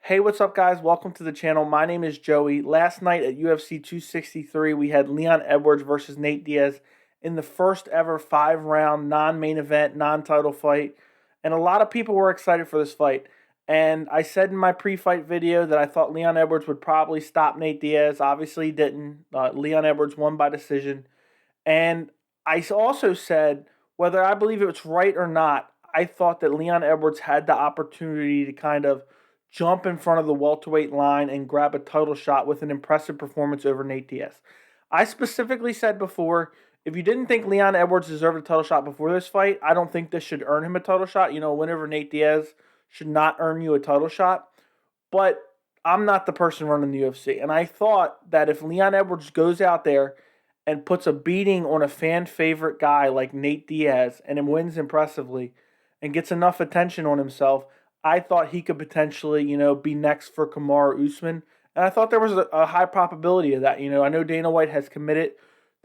Hey, what's up, guys? Welcome to the channel. My name is Joey. Last night at UFC 263, we had Leon Edwards versus Nate Diaz in the first ever 5-round non-main event, non-title fight. And a lot of people were excited for this fight. And I said in my pre-fight video that I thought Leon Edwards would probably stop Nate Diaz. Obviously, he didn't. Leon Edwards won by decision. And I also said, whether I believe it was right or not, I thought that Leon Edwards had the opportunity to kind of jump in front of the welterweight line and grab a title shot with an impressive performance over Nate Diaz. I specifically said before, if you didn't think Leon Edwards deserved a title shot before this fight, I don't think this should earn him a title shot. A win over Nate Diaz should not earn you a title shot. But I'm not the person running the UFC. And I thought that if Leon Edwards goes out there and puts a beating on a fan favorite guy like Nate Diaz and then wins impressively and gets enough attention on himself, I thought he could potentially, be next for Kamaru Usman. And I thought there was a high probability of that. I know Dana White has committed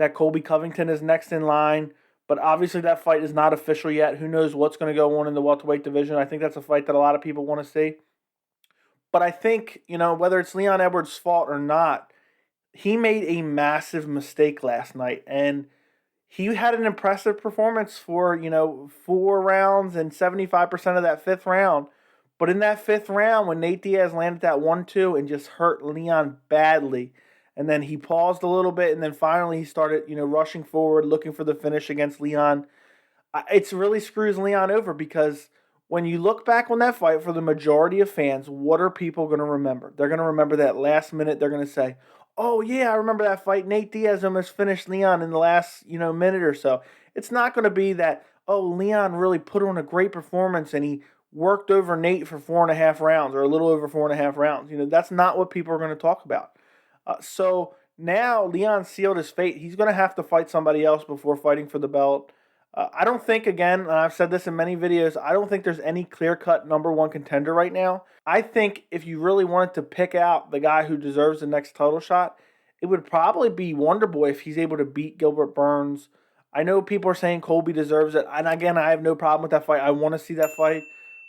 that Colby Covington is next in line, but obviously that fight is not official yet. Who knows what's going to go on in the welterweight division? I think that's a fight that a lot of people want to see. But I think, whether it's Leon Edwards' fault or not, he made a massive mistake last night. And he had an impressive performance for, 4 rounds and 75% of that fifth round. But in that fifth round, when Nate Diaz landed that 1-2 and just hurt Leon badly, and then he paused a little bit, and then finally he started, rushing forward, looking for the finish against Leon. It's really screws Leon over because when you look back on that fight, for the majority of fans, what are people going to remember? They're going to remember that last minute. They're going to say, "Oh yeah, I remember that fight. Nate Diaz almost finished Leon in the last, minute or so." It's not going to be that, "Oh, Leon really put on a great performance and he worked over Nate for 4.5 rounds or a little over 4.5 rounds." That's not what people are going to talk about. So now Leon sealed his fate. He's going to have to fight somebody else before fighting for the belt. I don't think, again, and I've said this in many videos, I don't think there's any clear-cut number one contender right now. I think if you really wanted to pick out the guy who deserves the next title shot, it would probably be Wonderboy if he's able to beat Gilbert Burns. I know people are saying Colby deserves it, and again, I have no problem with that fight. I want to see that fight,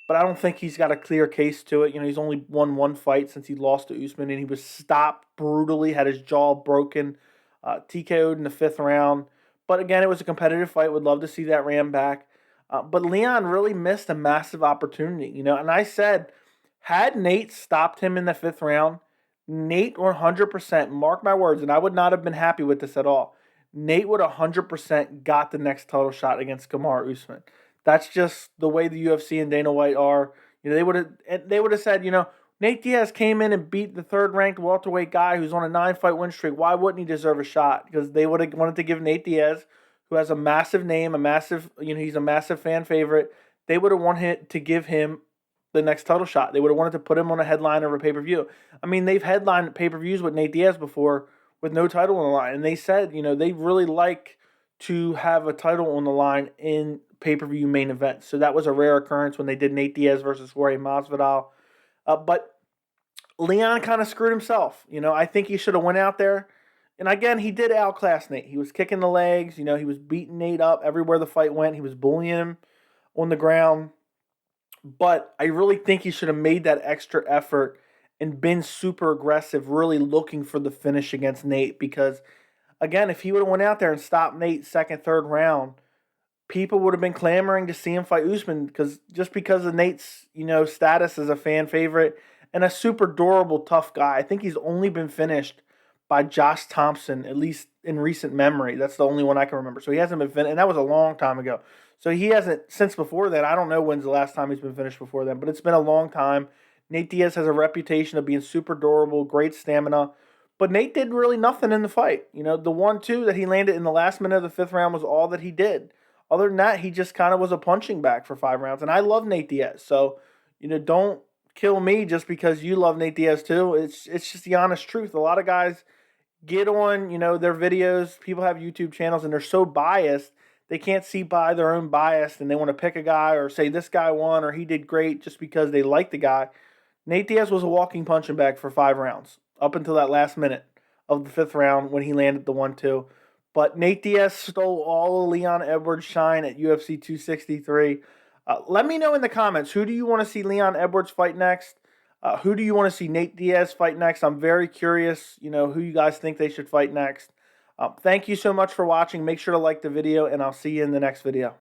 but I don't think he's got a clear case to it. He's only won one fight since he lost to Usman, and he was stopped brutally, had his jaw broken, TKO'd in the fifth round. But again, it was a competitive fight. Would love to see that ran back. But Leon really missed a massive opportunity, And I said, had Nate stopped him in the fifth round, Nate 100%, mark my words, and I would not have been happy with this at all. Nate would 100% got the next title shot against Kamaru Usman. That's just the way the UFC and Dana White are. They would have said, Nate Diaz came in and beat the third-ranked welterweight guy who's on a 9-fight win streak. Why wouldn't he deserve a shot? Because they would have wanted to give Nate Diaz, who has a massive name, he's a massive fan favorite. They would have wanted to give him the next title shot. They would have wanted to put him on a headline of a pay-per-view. I mean, they've headlined pay-per-views with Nate Diaz before with no title on the line. And they said, they really like to have a title on the line in pay-per-view main events. So that was a rare occurrence when they did Nate Diaz versus Jorge Masvidal. But Leon kind of screwed himself. I think he should have went out there. And again, he did outclass Nate. He was kicking the legs. He was beating Nate up everywhere the fight went. He was bullying him on the ground. But I really think he should have made that extra effort and been super aggressive, really looking for the finish against Nate. Because, again, if he would have went out there and stopped Nate second, third round, people would have been clamoring to see him fight Usman because of Nate's, status as a fan favorite and a super durable, tough guy. I think he's only been finished by Josh Thompson, at least in recent memory. That's the only one I can remember. So he hasn't been finished, and that was a long time ago. So he hasn't, since before then, I don't know when's the last time he's been finished before then, but it's been a long time. Nate Diaz has a reputation of being super durable, great stamina, but Nate did really nothing in the fight. The 1-2 that he landed in the last minute of the fifth round was all that he did. Other than that, he just kind of was a punching bag for 5 rounds. And I love Nate Diaz. So, don't kill me just because you love Nate Diaz too. It's just the honest truth. A lot of guys get on, their videos. People have YouTube channels and they're so biased, they can't see by their own bias and they want to pick a guy or say this guy won or he did great just because they like the guy. Nate Diaz was a walking punching bag for 5 rounds up until that last minute of the fifth round when he landed the 1-2. But Nate Diaz stole all of Leon Edwards' shine at UFC 263. Let me know in the comments, who do you want to see Leon Edwards fight next? Who do you want to see Nate Diaz fight next? I'm very curious, who you guys think they should fight next. Thank you so much for watching. Make sure to like the video, and I'll see you in the next video.